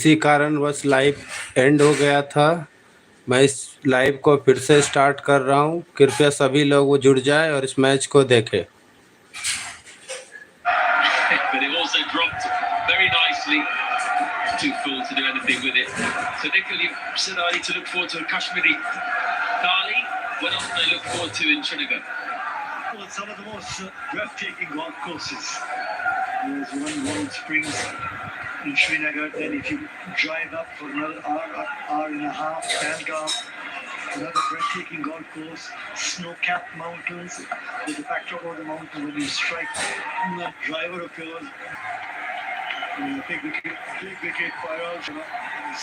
इसी कारणवश live and हो गया था। मैं इस लाइव को फिर से स्टार्ट कर रहा हूँ। कृपया सभी लोग वो जुड़ जाए और इस मैच को देखें। But it also dropped very nicely. Too full to do anything with it. So Nikhil, you said I need to look forward to a Kashmiri Thali. What else do I look forward to in Srinagar? Well, it's some of the most breathtaking golf courses. There's one Warm Springs in Srinagar. Then if you drive up for another hour and a half, Pahalgam, another breathtaking golf course, snow-capped mountains. There's a backdrop of the mountain when you strike that driver of yours. Big wicket fire,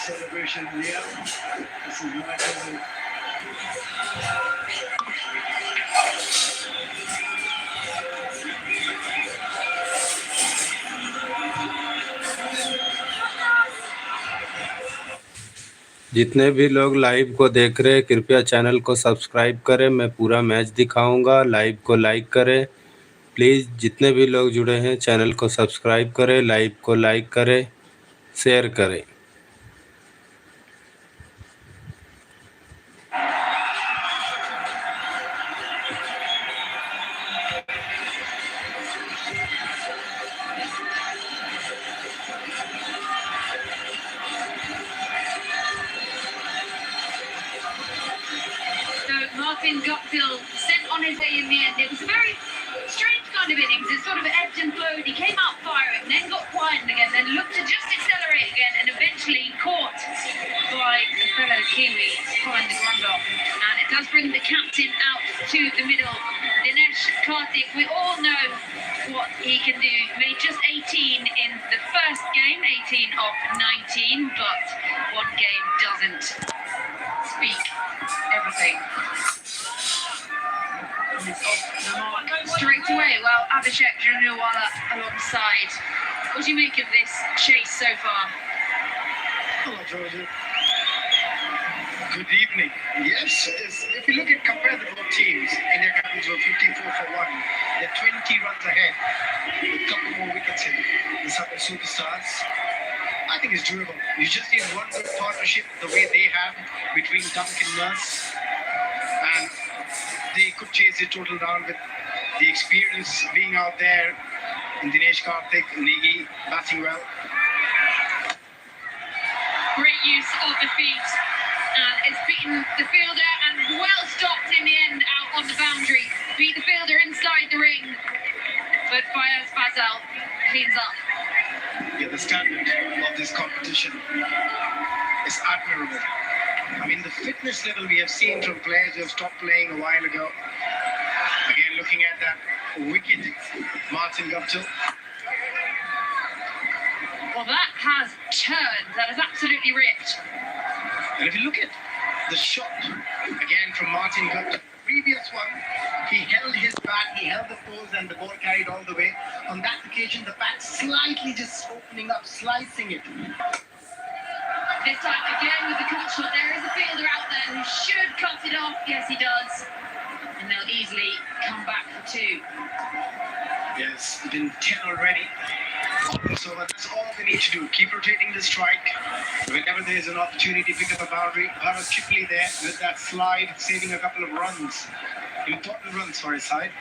celebration in the air. This is my turn. जितने भी लोग live को देख रहे हैं कृपया channel को subscribe करें। मैं पूरा मैच दिखाऊंगा। लाइव को लाइक करें प्लीज़। जितने भी लोग जुड़े हैं चैनल को सब्सक्राइब करें, लाइव को लाइक करें, शेयर करें। Martin Guptill sent on his way in the end. It was a very strange kind of innings. It sort of ebbed and flowed. He came out firing, then got quiet again, then looked to just accelerate again, and eventually caught by the fellow Kiwi behind the ground off. And it does bring the captain out to the middle. Dinesh Karthik, we all know what he can do. Made just 18 in the first game, 18 of 19, but one game doesn't speak everything. Straight away, well, Abhishek Janewala alongside. What do you make of this chase so far? Hello, Georgia. Good evening. Yes, if you look at compare the both teams, India Capitals were 54 for 1. They're 20 runs ahead with a couple more wickets in. The superstars. I think it's doable. You just need one good partnership the way they have between Duncan Nurse, and they could chase it total down with the experience being out there in Dinesh Karthik, Negi batting well. Great use of the feet, and it's beaten the fielder and well stopped in the end out on the boundary. Beat the fielder inside the ring, but Fayaz Fazal cleans up. Yeah, the standard of this competition is admirable. I mean, the fitness level we have seen from players who have stopped playing a while ago. Again, looking at that wicked Martin Guptill. Well, that has turned. That is absolutely ripped. And if you look at the shot, again from Martin Guptill, the previous one, he held his bat, he held the pose, and the ball carried all the way. On that occasion, the bat slightly just opening up, slicing it. This time again with the cut shot, there is a fielder out there who should cut it off. Yes, he does. And they'll easily come back for two. Yes, it's been 10 already. So that's all they need to do. Keep rotating the strike. Whenever there's an opportunity, pick up a boundary. Bharat Chipley there with that slide, saving a couple of runs. Important runs for his side.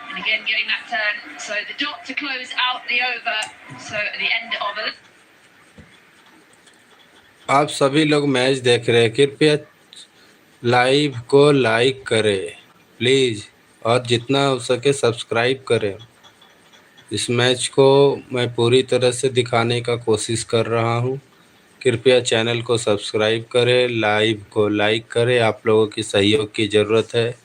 And again, getting that turn. So the dot to close out the over. So at the end of it. आप सभी लोग match देख रहे हैं, कृपया live को like करें please, और जितना हो सके सब्सक्राइब करें। इस मैच को मैं पूरी तरह से दिखाने का कोशिश कर रहा हूं। कृपया चैनल को सब्सक्राइब करें, लाइव को लाइक करें। आप लोगों की सहयोग की ज़रूरत है।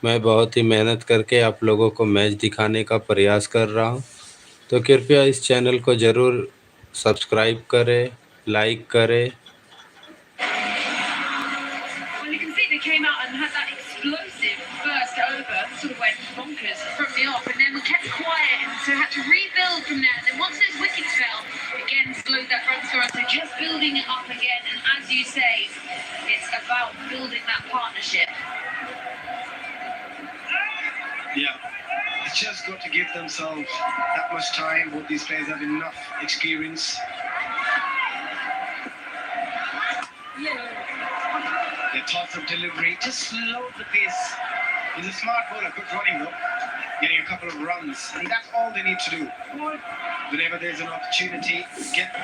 मैं बहुत ही मेहनत करके आप लोगों को मैच दिखाने का प्रयास कर रहा हूं, तो कृपया इस चैनल को ज़रूर सब्सक्राइब करें, लाइक करें। Came out and had that explosive first over, sort of went bonkers from the off, and then kept quiet, and so had to rebuild from there. And then once those wickets fell, again slowed that run score, so just building it up again. And as you say, it's about building that partnership. Yeah, it's just got to give themselves that much time. Both these players have enough experience. Their thoughts of delivery, just slow the pace. He's a smart bowler, good running though. Getting a couple of runs, and that's all they need to do. Whenever there's an opportunity, get.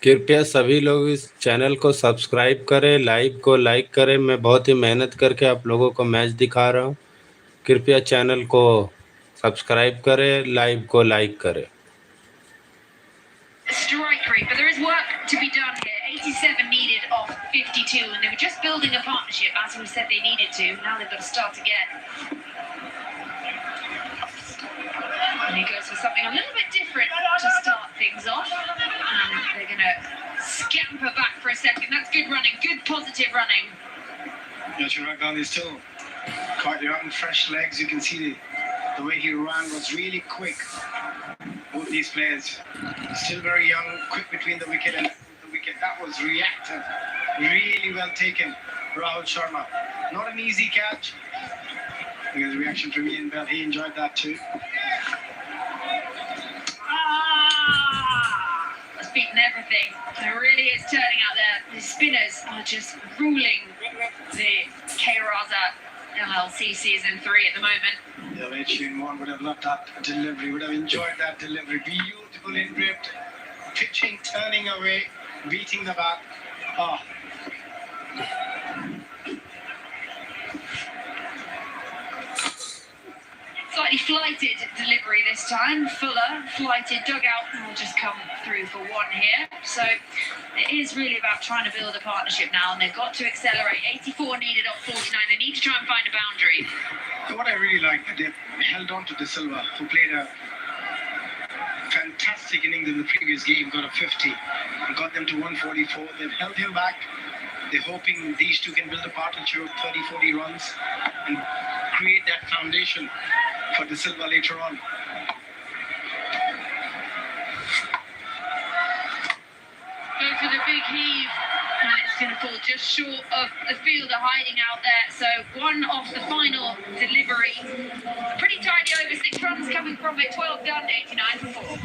कृपया सभी लोग इस channel को subscribe करें, live को like करें। मैं बहुत ही मेहनत करके आप लोगों को मैच दिखा रहा हूँ। कृपया चैनल को सब्सक्राइब करें, लाइव को लाइक करें। Strike rate, but there is work to be done here. 87 needed off 52, and they were just building a partnership as we said they needed to. Now they've got to start again. And he goes for something a little bit different to start things off. And they're going to scamper back for a second. That's good running, good positive running. Chirag Gandhi is still quite young, fresh legs. You can see the way he ran was really quick. Both these players still very young, quick between the wicket and the wicket. That was reactive, really well taken. Rahul Sharma, not an easy catch. His reaction from Ian Bell, he enjoyed that too. That's beaten everything. It really is turning out there. The spinners are just ruling the K-Raza LLC Season 3 at the moment. Yeah, Adrian Moore would have loved that delivery, would have enjoyed that delivery. Beautiful in drift, pitching, turning away, beating the bat. Oh. Slightly flighted delivery this time. Fuller, flighted, dugout, and will just come through for one here. So it is really about trying to build a partnership now, and they've got to accelerate. 84 needed off 49. They need to try and find a boundary. What I really like, they've held on to De Silva, who played a fantastic innings in the previous game, got a 50, and got them to 144. They've held him back. They're hoping these two can build a partnership of 30, 40 runs and create that foundation for De Silva later on. Go for the big heave, and it's going to fall just short of the fielder hiding out there. So one off the final delivery. A pretty tidy over, 6 runs coming from it, 12 done, 89 for 4.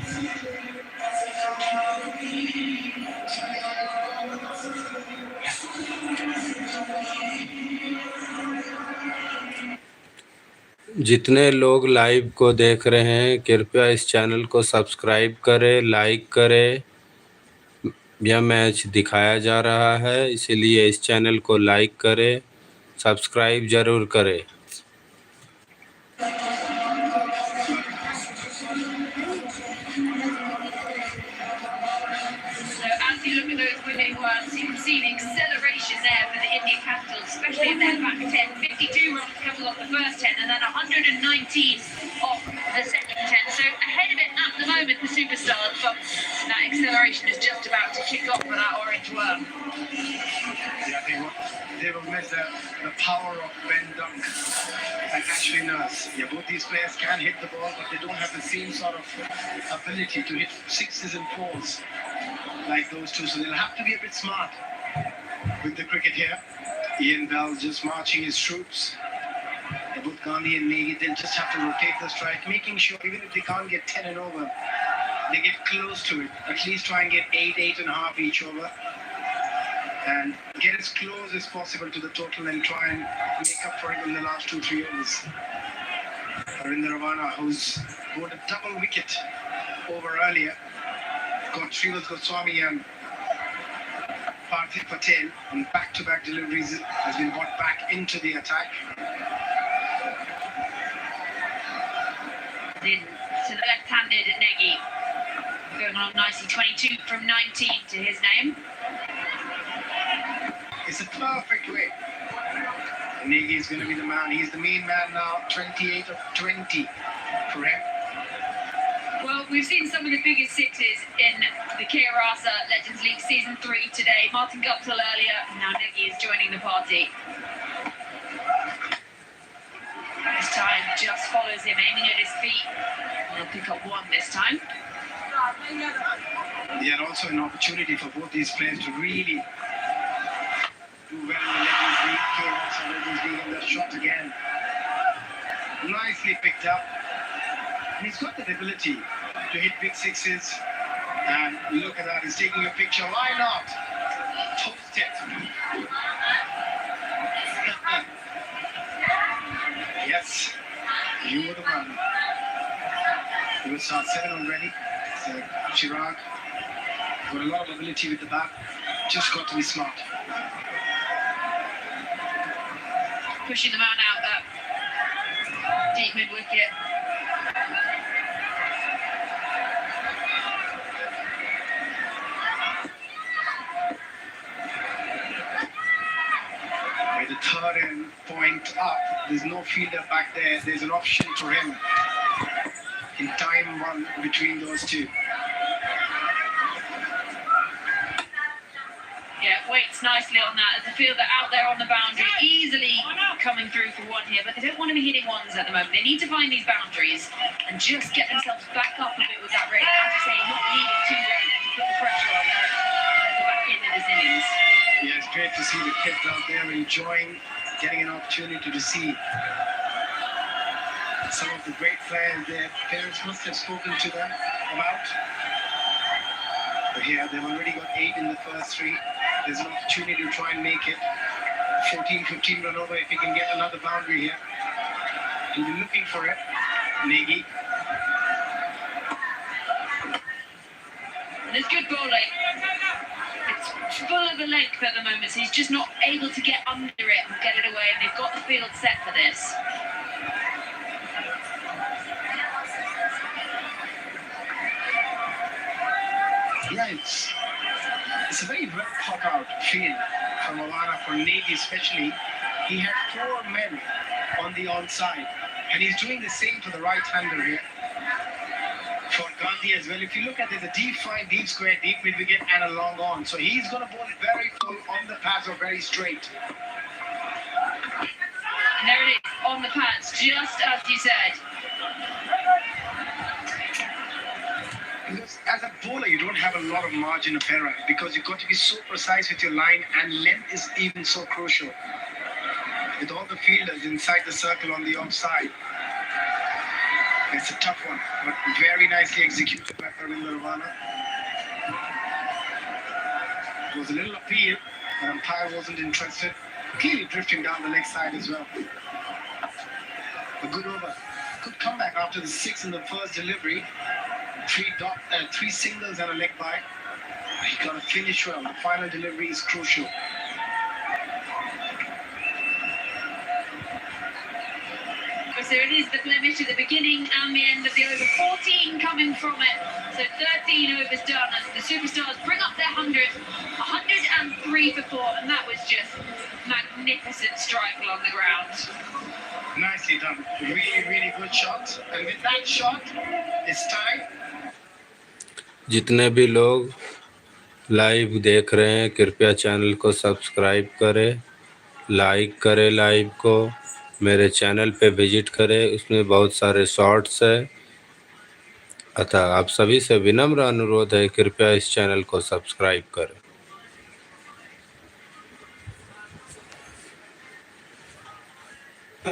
जितने लोग live को देख रहे हैं, कृपया इस channel को subscribe करें, लाइक करें। यह मैच दिखाया जा रहा है, इसीलिए इस चैनल को लाइक करें, सब्सक्राइब ज़रूर करें। Look at those winning runs. You can see the acceleration there for the Indian Capitals, especially in their back 10. 52 runs coming off the first 10, and then 119 off the second 10. So ahead of it at the moment, the superstars, but that acceleration is just about to kick off for that orange worm. Yeah, they will miss the power of Ben Dunk and Ashwin Nurse. Yeah, both these players can hit the ball, but they don't have the same sort of ability to hit 6s and 4s like those two. So they'll have to be a bit smart with the cricket here. Ian Bell just marching his troops. Both Gandhi and Negi, they'll just have to rotate the strike, making sure even if they can't get 10 and over, they get close to it. At least try and get 8, 8.5 each over. And get as close as possible to the total and try and make up for it in the last 2-3 overs. Harinder Ravana, who's got a double wicket over earlier, got Srivas Goswami and Parthiv Patel on back-to-back deliveries, has been brought back into the attack. In to the left-handed Negi. going on nicely. 22 from 19 to his name. It's a perfect way. Nagy is going to be the man. He's the main man now. 28 of 20 for him. Well, we've seen some of the biggest sixes in the Kia Rasa Legends League Season 3 today. Martin Guptill earlier, and now Nagy is joining the party. This time just follows him, aiming at his feet. And he'll pick up one this time. Yeah, and also an opportunity for both these players to really do well in the Legends League. Kia Rasa Legends League, and that shot again. Nicely picked up. And he's got the ability to hit big sixes. And look at that, he's taking a picture. Why not? Post it. Yes, you were the man. He will start 7 already. So Chirag got a lot of ability with the bat. Just got to be smart. Pushing the man out that deep mid-wicket. With the third end point up, there's no fielder back there. There's an option for him in time one between those two. Yeah, waits nicely on that as the fielder out there on the boundary, easily coming through for one here, but they don't want to be hitting ones at the moment. They need to find these boundaries and just get themselves back up a bit with that rate. As you say, not leaving too late to put the pressure on there at the back end of this innings. Yeah, it's great to see the kids out there enjoying, getting an opportunity to see some of the great players their parents must have spoken to them about. But here, they've already got 8 in the first 3. There's an opportunity to try and make it 14, 15 run over if he can get another boundary here. He'll be looking for it. Nagy. And it's good bowling. It's full of a length at the moment, so he's just not able to get under it and get it away, and they've got the field set for this. Yeah, it's a very well thought out field from Avana, for Nagy especially. He had 4 men on the onside, and he's doing the same for the right-hander here. For Gandhi as well. If you look at it, the deep fine, deep square, deep mid-wicket, and a long on. So he's going to bowl it very full on the pads or very straight. And there it is, on the pads, just as you said. Because as a bowler, you don't have a lot of margin of error because you've got to be so precise with your line, and length is even so crucial. With all the fielders inside the circle on the offside. It's a tough one, but very nicely executed by Ravinder Ravana. It was a little appeal, but umpire wasn't interested. Clearly drifting down the leg side as well. A good over. Good comeback after the 6 in the first delivery. 3 singles and a leg by. He got to finish well. The final delivery is crucial. So it is the blemish at the beginning and the end of the over. 14 coming from it. So 13 overs done as the superstars bring up their 100. 103 for 4, and that was just magnificent strike along the ground. Nicely done. Really, really good shot. And with that shot, it's time. जितने भी लोग live देख रहे हैं कृपया channel को subscribe करें, like करें लाइव को, मेरे चैनल पे विजिट करें, उसमें बहुत सारे शॉर्ट्स है। अतः आप सभी से विनम्र अनुरोध है कृपया इस चैनल को सब्सक्राइब करें। We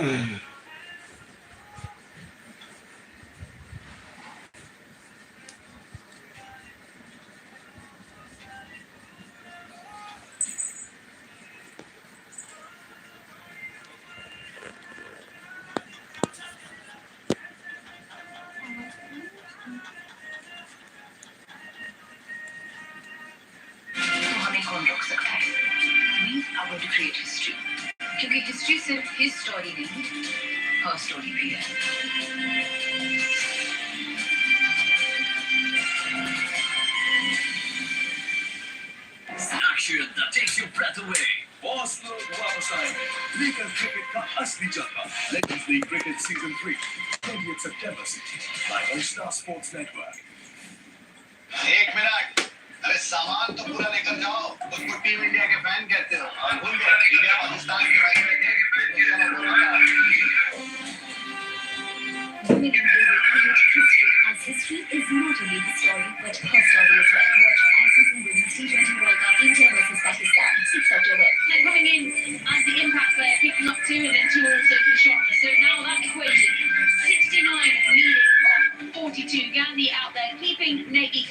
are going to create history. क्योंकि हिस्ट्री सिर्फ his story नहीं, her story भी है। शख्सियत that takes your breath away. Boss लोग वापस आएंगे लेकर क्रिकेट का असली जलवा लेजेंड्स लीग क्रिकेट सीजन 3 20 सितंबर से live on star sports network. एक मिनट, अरे सामान तो पूरा लेकर जाओ। उसको टीम इंडिया के फैन कहते हो और भूल गए इंडिया पाकिस्तान के मैच में देख। Women in India create history, as history is not only the story, but her story as well. Watch Ashes and Women's T20 World Cup, India versus Pakistan, 6 October. And coming in as the impact player, picking up 2 and then 2 also for shot. So now that equation, 69 needed off 42. Gandhi out there keeping Nagy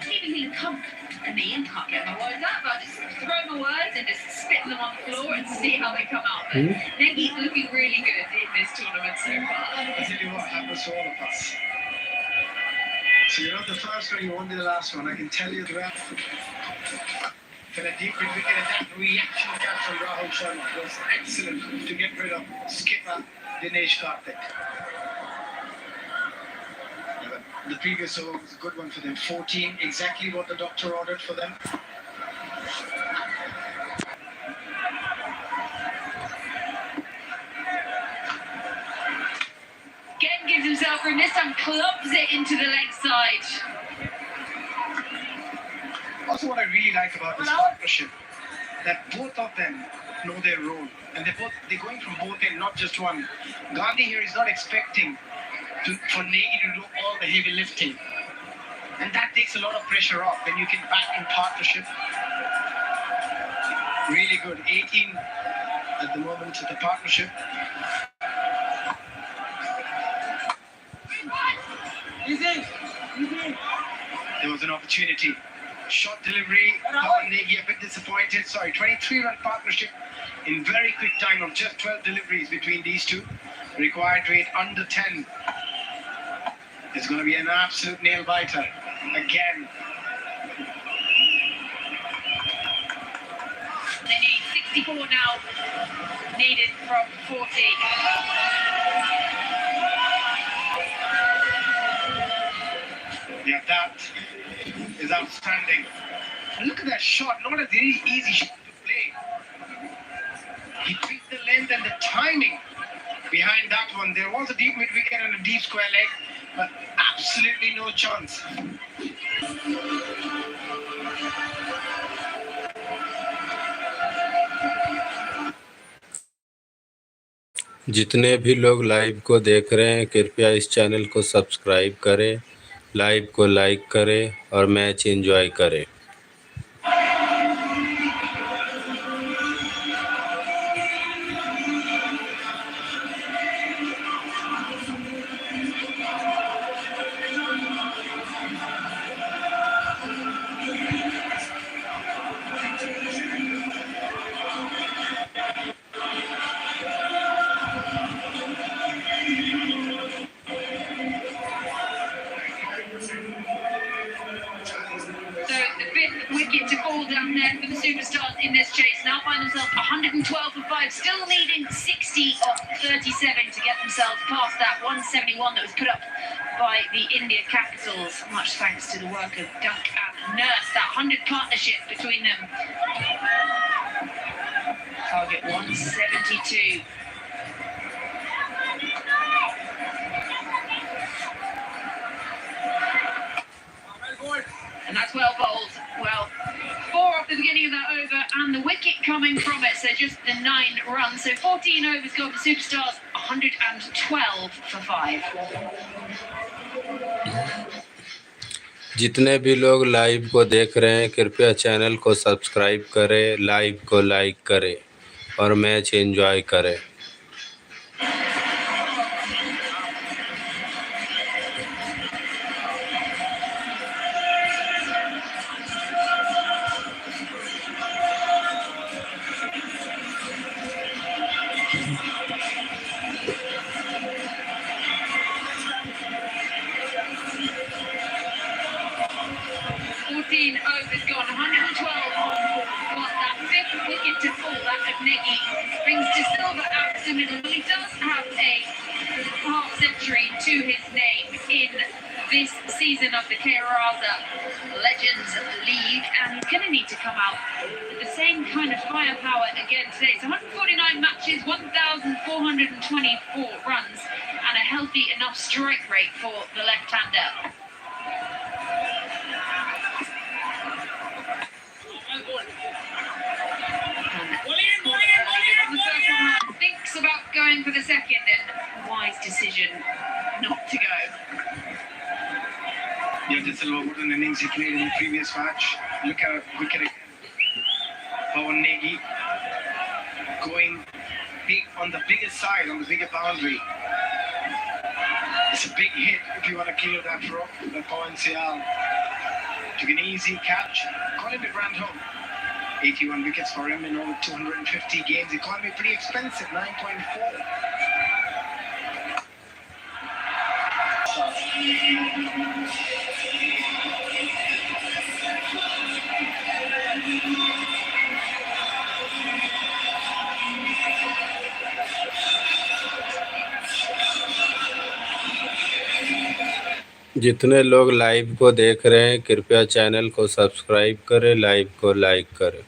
keeping him comfortable. And me, I can't get my words out, but I'll just throw my words and just spit them on the floor and see how they come out. But Nagy's looking really good in this tournament so far. I'll tell you what happens to all of us. So you're not the first one, you won't be the last one. I can tell you that. For the deep mid wicket, that reaction catch from Rahul Sharma was excellent to get rid of skipper Dinesh Karthik. The previous over was a good one for them. 14, exactly what the doctor ordered for them. Again gives himself room. This time clubs it into the leg side. Also, what I really like about this partnership, that both of them know their role, and they're going from both ends, not just one. Gandhi here is not expecting for Nagy to do all the heavy lifting, and that takes a lot of pressure off when you can back in partnership. Really good. 18 at the moment to the partnership. There was an opportunity. Shot delivery. Nagy a bit disappointed. Sorry, 23-run partnership in very quick time of just 12 deliveries between these two. Required rate under 10. It's going to be an absolute nail biter again. They need 64 now, needed from 40. Yeah, that is outstanding. And look at that shot, not a very easy shot to play. He tweaked the length and the timing behind that one. There was a deep mid wicket and a deep square leg, but absolutely no chance. जितने भी लोग live को देख रहे हैं कृपया इस channel को सब्सक्राइब करें, लाइव को लाइक करें और मैच एंजॉय करें। So the 5th wicket to fall down there for the superstars in this chase. Now find themselves 112 for 5, still needing 60 of 37 to get themselves past that 171 that was put up by the India Capitals. Much thanks to the work of Dunk and Nurse, that 100 partnership between them. Target 172. And that's well bowled. Well, 4 off the beginning of that over and the wicket coming from it. So just the 9 runs. So 14 overs go for superstars, 112 for 5. जितने भी लोग live को देख रहे हैं कृपया channel को subscribe करें, लाइव को लाइक करें और मैच एंजॉय करें। 14 overs gone, 112. Got that 5th wicket to fall, that of Nagy. Brings De Silva out to middle. Well, he does have a half century to his name in this season of the Kerala Legends League, and he's going to need to come out with the same kind of firepower again today. So 149 matches, 1,424 runs, and a healthy enough strike rate for the left-hander. Thinks about going for the second, and wise decision not to go. Yeah, this is what an innings he played in the previous match. Look at wicket again. Pawan Negi going big on the bigger side, on the bigger boundary. It's a big hit if you want to clear that drop. But Pawan Sial took an easy catch, got him to grand home. 81 wickets for him in over 250 games. Economy pretty expensive, 9.4. जितने लोग live को देख रहे हैं कृपया channel को subscribe करें, live को लाइक करें।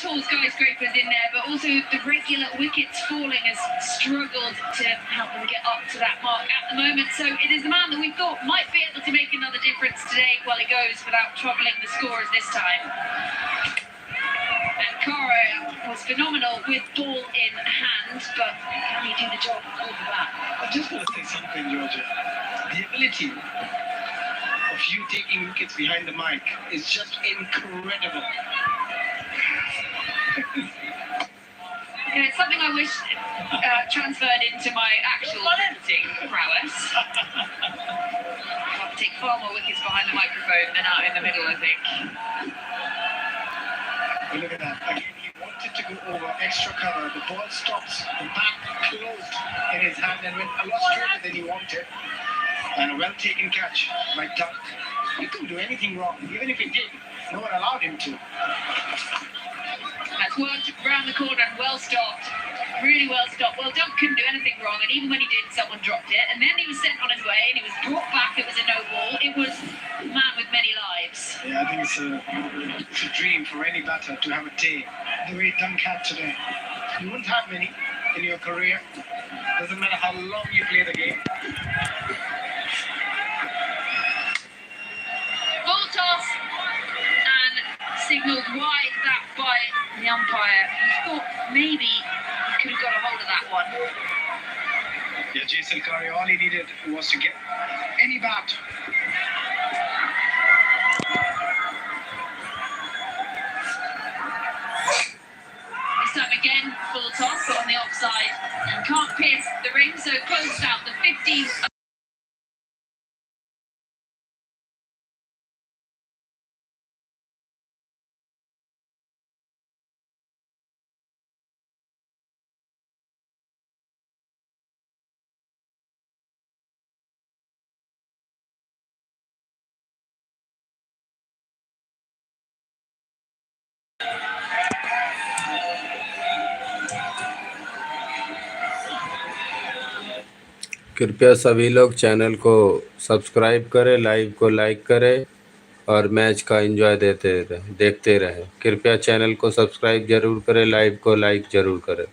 Tall skyscrapers in there, but also the regular wickets falling has struggled to help them get up to that mark at the moment. So it is the man that we thought might be able to make another difference today while he goes without troubling the scores this time. And Kara was phenomenal with ball in hand, but can he do the job over that? I just want to say something, Georgia. The ability of you taking wickets behind the mic is just incredible. It's something I wish transferred into my actual editing prowess. I'll take far more wickets behind the microphone than out in the middle, I think. But look at that. Again, he wanted to go over extra cover. The ball stops. The bat closed in his hand and went a lot straighter than he wanted. And a well-taken catch by Duck. He couldn't do anything wrong. Even if he did, no one allowed him to. That's worked around the corner and well stopped. Really well stopped. Well, Doug couldn't do anything wrong, and even when he did, someone dropped it. And then he was sent on his way, and he was brought back. It was a no ball. It was a man with many lives. Yeah, I think it's a dream for any batter to have a day the way Dunk had today. You wouldn't have many in your career. Doesn't matter how long you play the game. Full toss and signalled wide that by the umpire. He thought maybe he could have got a hold of that one. Yeah, Jason Curry, all he needed was to get any bat. This time again, full toss but on the offside and can't pierce the ring, so closed out the 15th. कृपया सभी लोग channel को subscribe करें, live को like करें और match का enjoy देखते रहें। कृपया चैनल को सब्सक्राइब जरूर करें, लाइव को लाइक जरूर करें।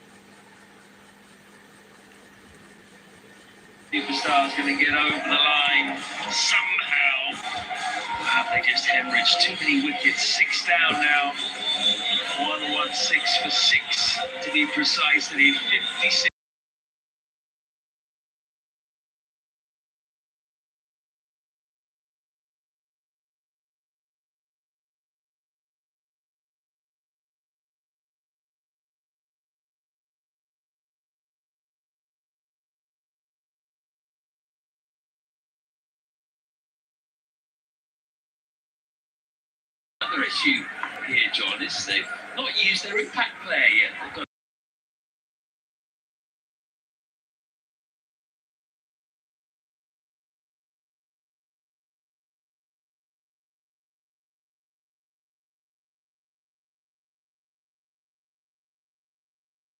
Superstars going to get over the line somehow. They just hemorrhaged too many wickets. 6 down now. 116 for 6 to be precise. They need 56. Another issue here, John, is they've not used their impact player yet. They've got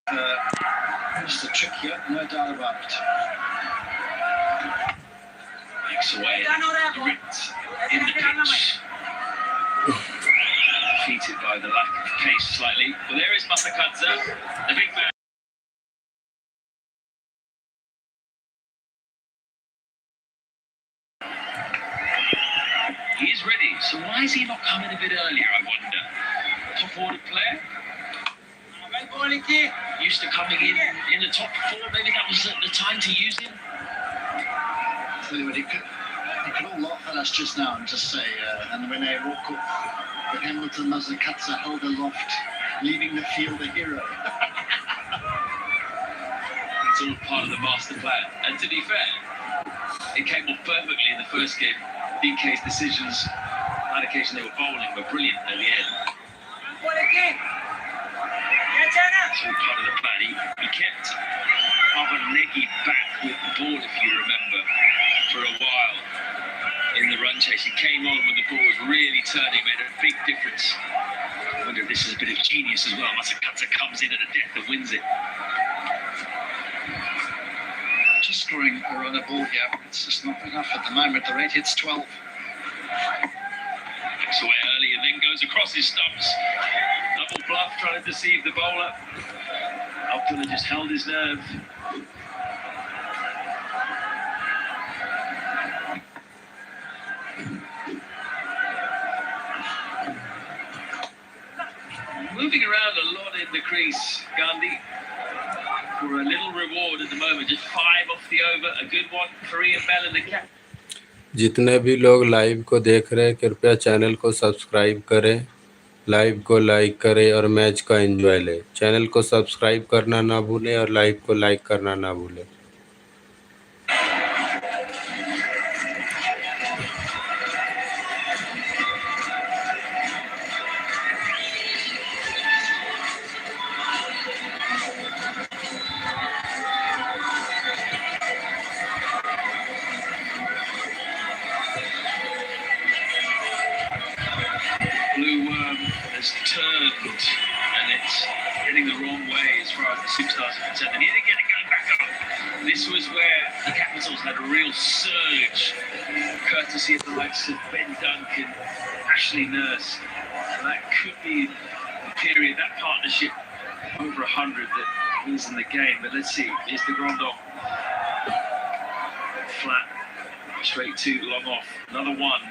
Just a trick here, no doubt about it. Makes away, ripped in the pitch. Defeated by the lack of pace slightly. Well, there is Masakadza, the big man. He is ready, so why is he not coming a bit earlier, I wonder? Top order player? Used to coming in the top four, maybe that was the time to use him? Tell you what, he could all laugh at us just now and just say, and when they walk off, but Hamilton Masakadza held aloft, leaving the field a hero. It's all part of the master plan. And to be fair, it came off perfectly in the first game. DK's decisions, on occasion they were bowling, were brilliant at the end. It's all part of the plan. He kept Avanegi back with the ball, if you remember, for a while in the run chase. He came on when the ball was really turning, made a big difference. I wonder if this is a bit of genius as well. Masakadza comes in at a death and wins it. Just scoring a run a ball here, it's just not enough at the moment. The rate hits 12. Gets away early and then goes across his stumps. Double bluff, trying to deceive the bowler. Abdullah just held his nerve. Moving around a lot in the crease, Gandhi, for a little reward at the moment. Just 5 off the over, a good one for Ian Bell and the cap. जितने भी लोग live को देख रहे हैं कृपया channel को subscribe करें, लाइव को लाइक करें और मैच का एंजॉय लें। चैनल को सब्सक्राइब करना ना भूलें और लाइव को लाइक करना ना भूलें। Has turned and it's heading the wrong way as far as the superstars are concerned. They need to get it going back up. This was where the Capitals had a real surge, courtesy of the likes of Ben Duncan, Ashley Nurse. And that could be the period, that partnership over 100 that wins in the game. But let's see, here's the Grandon. Flat, straight to long off. Another one.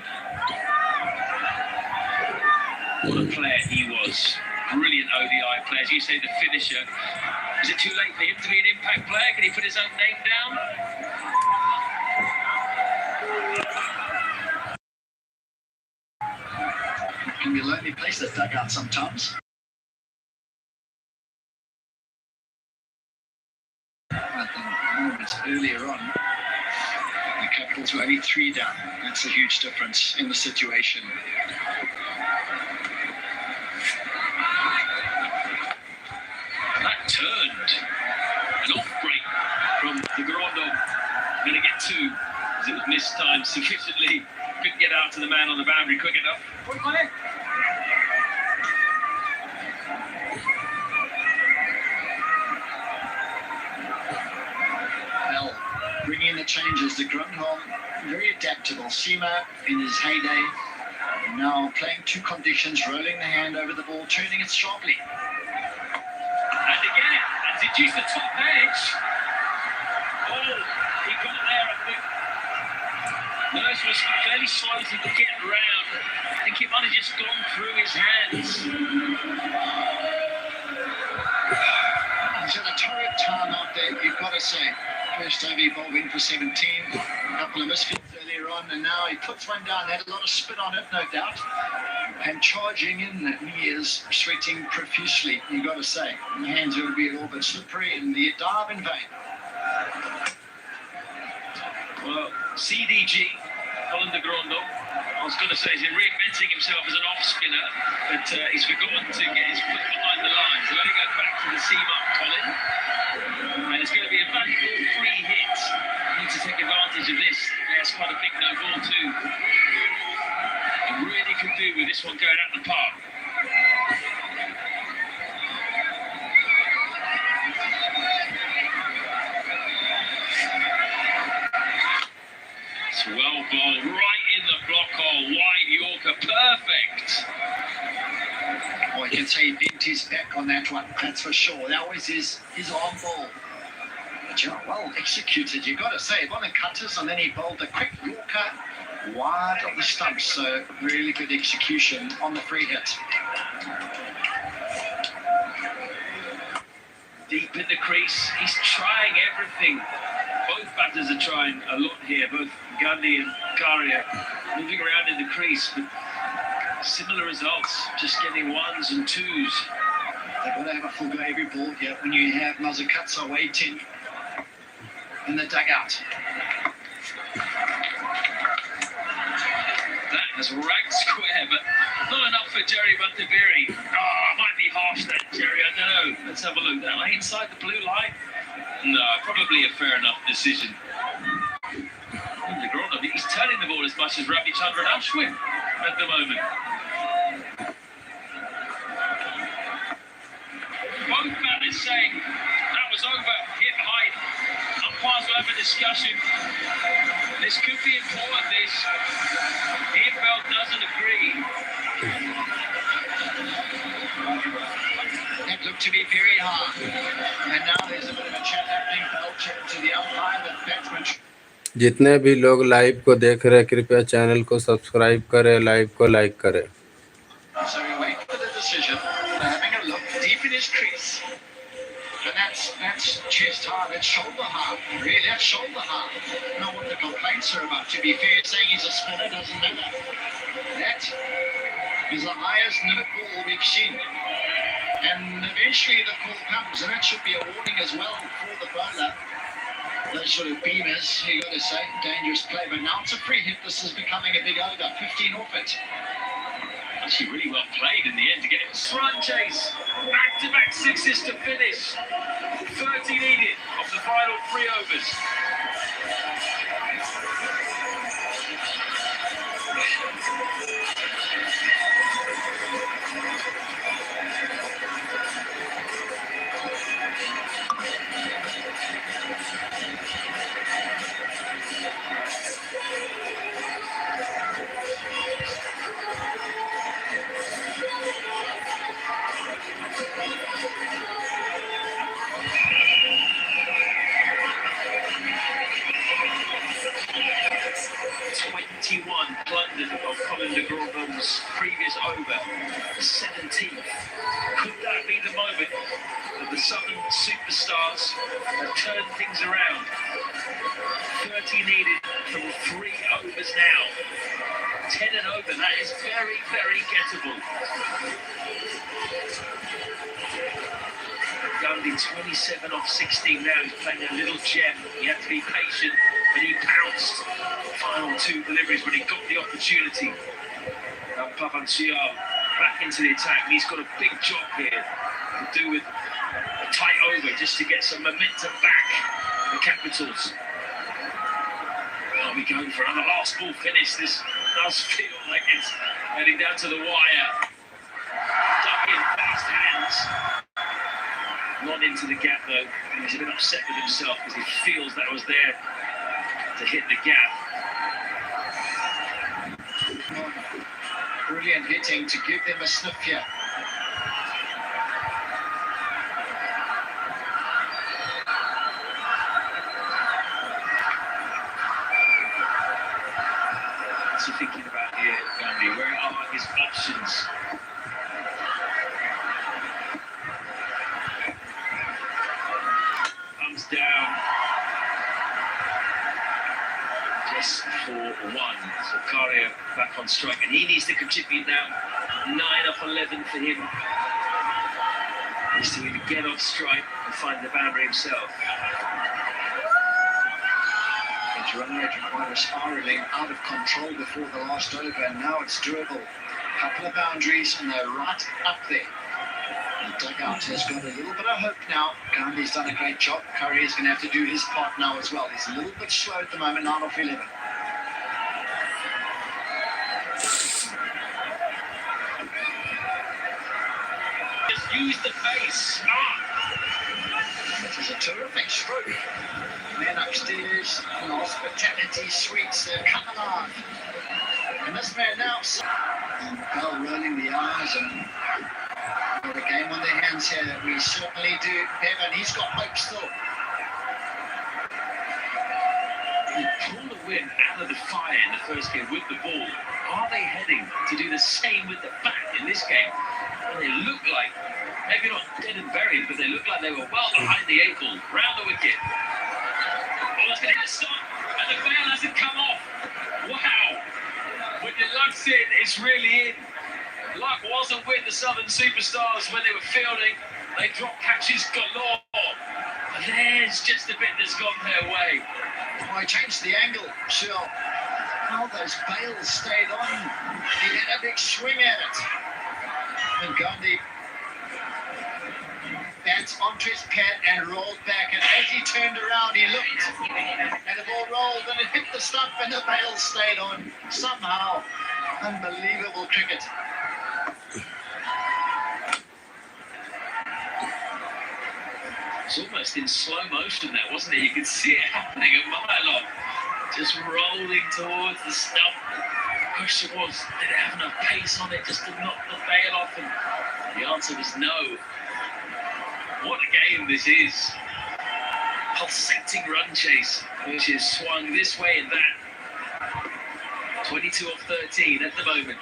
What a player he was. Brilliant ODI player. As you say, the finisher. Is it too late for him to be an impact player? Can he put his own name down? It can be a lonely place, that dugout, sometimes. At the moments earlier on, the Capitals were only 3 down. That's a huge difference in the situation. That turned. An off break from the Grandon. Going to get 2 as it was mistimed sufficiently. Couldn't get out to the man on the boundary quick enough. Well, bringing in the changes, the Grandon, very adaptable. Seema in his heyday, now playing 2 conditions, rolling the hand over the ball, turning it sharply. And again, and deduced the top edge. Oh, he got there, I think. Nurse was fairly slow to get around. I think it might have just gone through his hands. He's had a torrid time out there, you've got to say. First over evolving for 17, a couple of misfits earlier on, and now he puts one down, had a lot of spin on it, no doubt. And charging in, he is sweating profusely, you've got to say. And the hands will be a little bit slippery, and the dive in vain. Well, CDG, Colin de Grandon, I was going to say he's reinventing himself as an off spinner, but he's forgotten to get his foot behind the line. So let me go back to the seam up, Colin. And it's going to be a valuable free hit. Need to take advantage of this. Yeah, it's quite a big no ball too. He really could do with this one going out the park. Well bowled, right in the block hole, wide Yorker, perfect. Well, you can say he bent his back on that one, that's for sure. That was his arm ball. But yeah, well executed, you got to say. One cutters, and then he bowled a quick Yorker wide of the stumps. So really good execution on the free hit. Deep in the crease, he's trying everything. Both batters are trying a lot here, both Gandhi and Karia, moving around in the crease, but similar results, just getting ones and twos. They've got to have a full go every ball here when you have Mazukatsa waiting in the dugout. That has ragged square, but not enough for Jerry Butterberry. Might be harsh that, Jerry, I don't know. Let's have a look. Am I inside the blue line? No, probably a fair enough decision. He's turning the ball as much as Ravichandran Ashwin at the moment. Both batters saying that was over, hit high. Umpires will have a discussion. This could be important, this. Hirfeld doesn't agree. That looked to be very hard. And now there's a bit of a chat happening. Bell check to the umpire, the batsman. जितने भी लोग live को देख रहे हैं कृपया channel को subscribe करें, लाइव को लाइक करें. So we wait for the decision. They're having a look deep in his crease. And that's chest high, that's shoulder high. Really, that's shoulder high. Not what the complaints are about. To be fair, saying he's a spinner doesn't matter. That is the highest no ball we've seen. And eventually the call comes, and that should be a warning as well for the bowler. Those sort of beamers, you got to say, dangerous play. But now it's a free hit. This is becoming a big over. 15 off it. Actually really well played in the end to get it. Run chase, back-to-back sixes to finish. 30 needed of the final 3 overs. Plundered of Colin de Grosbo's previous over, 17th. Could that be the moment that the Southern superstars have turned things around? 30 needed from 3 overs now. 10 and over, that is very, very gettable. Gandhi 27 off 16 now, he's playing a little gem. He had to be patient, but he pounced. Final 2 deliveries when he got the opportunity. Now Pavan Sial back into the attack. He's got a big job here to do with a tight over just to get some momentum back. The Capitals. Are we going for another last ball finish? This does feel like it's heading down to the wire. Dug in fast hands. Not into the gap though. He's a bit upset with himself because he feels that was there to hit the gap. Brilliant hitting to give them a sniff here. What's he thinking about here, Gandhi? Where are his options? Comes down. Just for 1. So Karia back on strike, and he needs to contribute now. 9 off 11 for him. Needs to either get off strike and find the boundary himself. His run rate required spiralling out of control before the last over, and now it's doable. Couple of boundaries, and they're right up there. The dugout has got a little bit of hope now. Gandhi's done a great job. Curry is going to have to do his part now as well. He's a little bit slow at the moment, 9 off 11. Just use the face. This is a terrific stroke. Men upstairs in the hospitality suites, they're come alive. And this man now, well, rolling the eyes and got a game on their hands here. We certainly do, Bevan. He's got hope still. They pulled a win out of the fire in the first game with the ball. Are they heading to do the same with the bat in this game? And they look like, maybe not dead and buried, but they look like they were well behind the 8 ball, round the wicket. Well, that's going to stop, and the bail hasn't come off. Wow! When your luck's in, it's really in. Luck wasn't with the Southern Superstars when they were fielding. They dropped catches galore. But there's just a bit that's gone their way. Oh, he changed the angle, sure. Oh, those bails stayed on. He had a big swing at it. And Gandhi bats onto his pad and rolled back. And as he turned around, he looked. And the ball rolled and it hit the stump and the bails stayed on. Somehow, unbelievable cricket. It's almost in slow motion there, wasn't it? You could see it happening a mile off. Just rolling towards the stump. The question was, did it have enough pace on it just to knock the bail off? And the answer was no. What a game this is. Pulsating run chase, which is swung this way and that. 22 off 13 at the moment.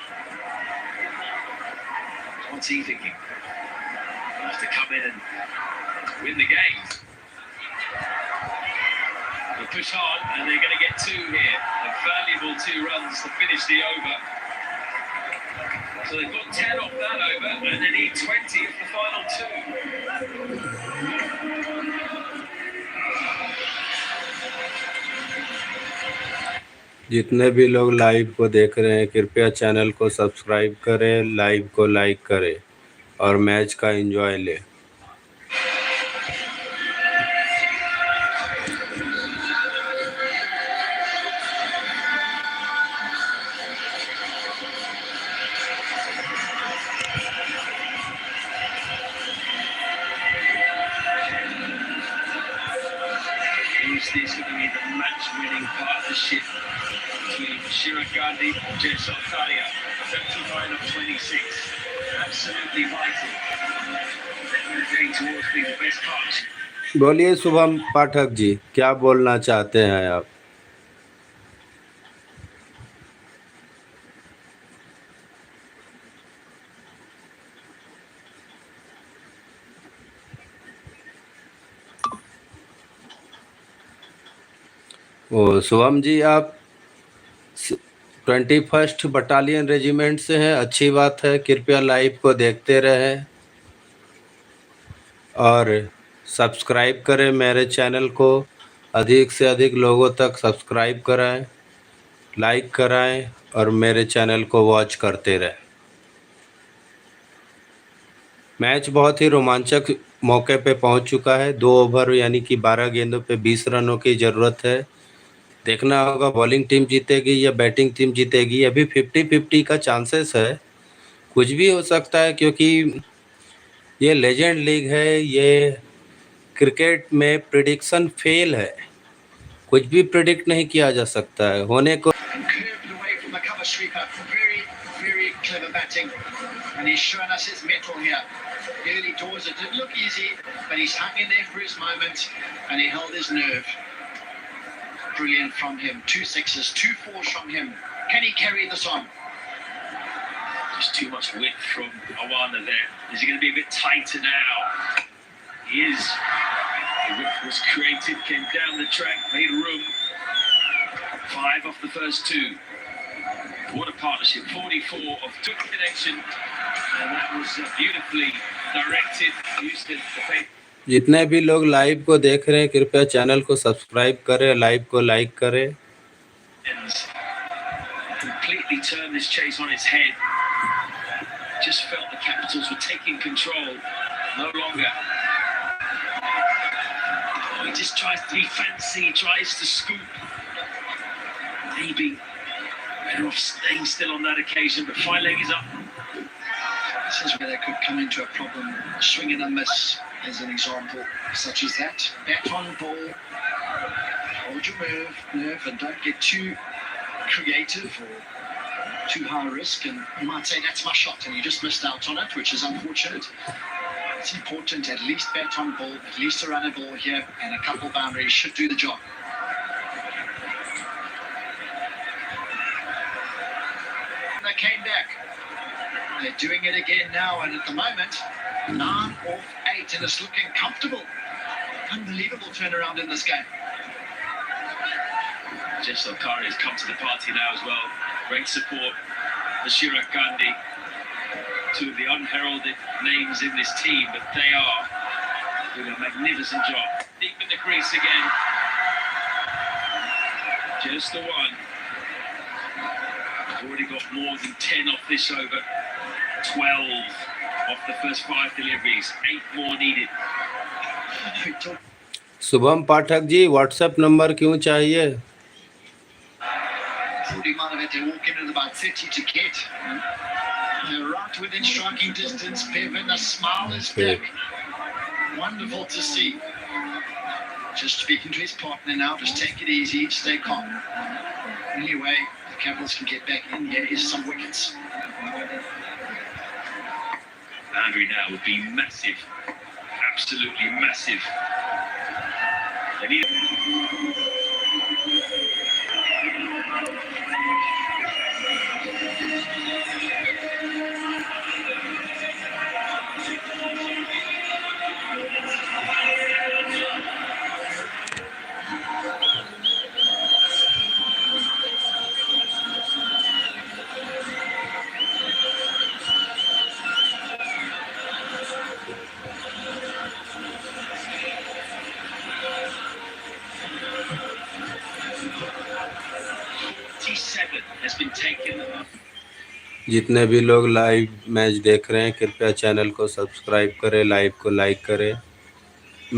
What's he thinking? He'll have to come in and win the game. They push hard and they're going to get 2 here. A valuable 2 runs to finish the over. So they've got 10 off that over and they need 20 of the final 2. जितने भी लोग live को देख रहे हैं कृपया channel को subscribe करें, लाइव को लाइक करें और मैच का एंजॉय लें। This is going to be the match-winning partnership between Shirak Gandhi and Jay Soltaria. 79 of 26. Absolutely vital. They're getting towards being the best partnership. बोलिए शुभम पाठक जी, क्या बोलना चाहते हैं आप? शुभम जी, आप 21st बटालियन रेजिमेंट से हैं, अच्छी बात है। कृपया लाइव को देखते रहें और सब्सक्राइब करें मेरे चैनल को। अधिक से अधिक लोगों तक सब्सक्राइब कराएं, लाइक कराएं और मेरे चैनल को वॉच करते रहें। मैच बहुत ही रोमांचक मौके पे पहुंच चुका है। 2 ओवर यानी कि 12 गेंदों पे 20 रनों की ज़रूरत है। देखना होगा बॉलिंग टीम जीतेगी या बैटिंग टीम जीतेगी। अभी 50-50 का चांसेस है, कुछ भी हो सकता है क्योंकि ये लेजेंड लीग है। ये क्रिकेट में प्रेडिक्शन फेल है, कुछ भी प्रेडिक्ट नहीं किया जा सकता है। होने को Clever batting, and he's shown us his mettle here. Early doors, it didn't look easy, but he's hung in there for his moment, and he held his nerve. Brilliant from him. 2 sixes, 2 fours from him. Can he carry this on? Just too much width from Awana there. Is he going to be a bit tighter now? He is. The width was created, came down the track, made room. 5 off the first 2. What a partnership. 44 of 2 connection. And that was beautifully directed. Houston. जितने भी लोग live को देख रहे हैं कृपया channel को subscribe करें, लाइव को लाइक करें। Completely turned this chase on its head. Just felt the Capitals were taking control. No longer. He just tries to be fancy, tries to scoop. Maybe better off staying still on that occasion, but 5 leg is up. This is where they could come into a problem. Swing and a miss. as an example such as that. Bat on ball, hold your nerve and don't get too creative or too high risk, and you might say that's my shot and you just missed out on it, which is unfortunate. It's important at least bat on ball, at least a runner ball here, and a couple boundaries should do the job. They came back. They're doing it again now, and at the moment 9 off 8, and it's looking comfortable. Unbelievable turnaround in this game. Jeff Solkari has come to the party now as well. Great support for Shirak Gandhi. Two of the unheralded names in this team, but they are doing a magnificent job. Deep in the crease again. Just the one. Already got more than 10 off this over. 12 off the first 5 deliveries. 8 more needed. Shubham Pathak ji, WhatsApp number क्यों चाहिए? Walk into about 30 to get. Right within striking distance. Bevan, a smile is back. Wonderful to see. Just speaking to his partner now. Just take it easy. Stay calm. Anyway, the Capitals can get back in here. Here's some wickets. Boundary now would be massive. Absolutely massive. They need has been taken. जितने भी लोग live match देख रहे हैं कृपया channel को subscribe करें, live को लाइक करें।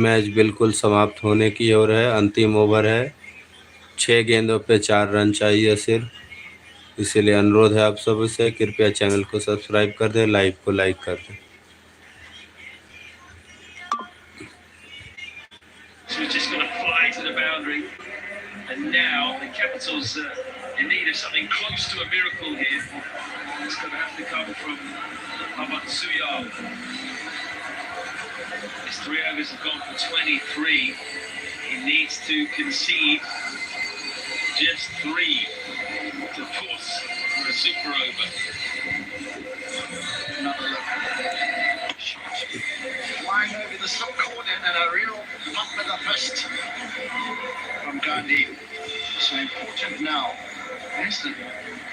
मैच बिल्कुल समाप्त होने की ओर है। अंतिम ओवर है। 6 गेंदों पे 4 रन चाहिए सिर्फ, इसलिए अनुरोध है आप सब से कृपया चैनल को सब्सक्राइब कर दें, लाइव को लाइक कर दें। So he's just going to fly to the boundary, and now the Capitals in need of something close to a miracle here. It's going to have to come from Hamat Suyal. His 3 overs have gone for 23. He needs to concede just 3 to force a super over. Another look. Flying over the slip corner and a real pump with a fist from Gandhi. So important now. As the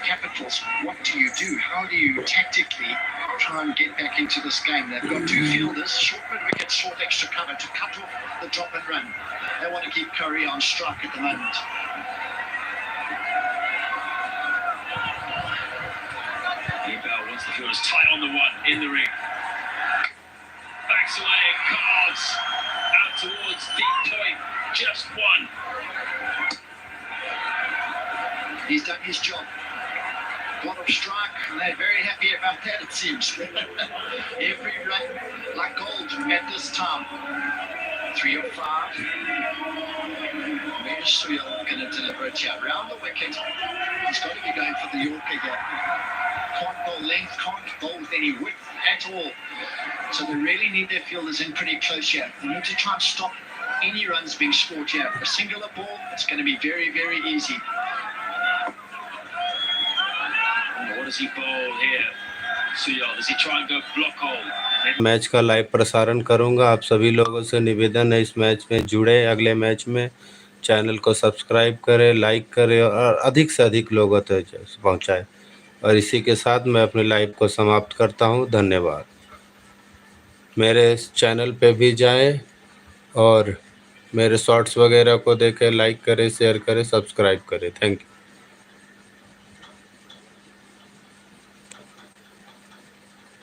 Capitals, what do you do? How do you tactically try and get back into this game? They've got 2 fielders, short mid-wicket, short extra cover to cut off the drop and run. They want to keep Curry on strike at the moment. Ebel wants the fielders tight on the one in the ring. Backs away and cards out towards deep point. Just one. He's done his job. Lot of strike, and they're very happy about that, it seems. Every run like gold at this time. 3 or 5. Where's Suyal going to deliver it here? Round the wicket. He's got to be going for the Yorker here. Can't bowl length, can't bowl with any width at all. So they really need their fielders in pretty close here. They need to try and stop any runs being scored here. A singular ball, it's going to be very, very easy. What does he bowl here? Suyal, does he try and go block hole? Match का live प्रसारण करूंगा। आप सभी लोगों से निवेदन है इस मैच में जुड़े। अगले मैच में चैनल को सब्सक्राइब करें, लाइक करें और अधिक से अधिक लोगों तक पहुंचाएं। और इसी के साथ मैं अपने लाइव को समाप्त करता हूं। धन्यवाद। मेरे चैनल पे भी जाएं और मेरे शॉर्ट्स वगैरह को देखें, लाइक करें, शेयर करें, सब्सक्राइब करें। Thank you.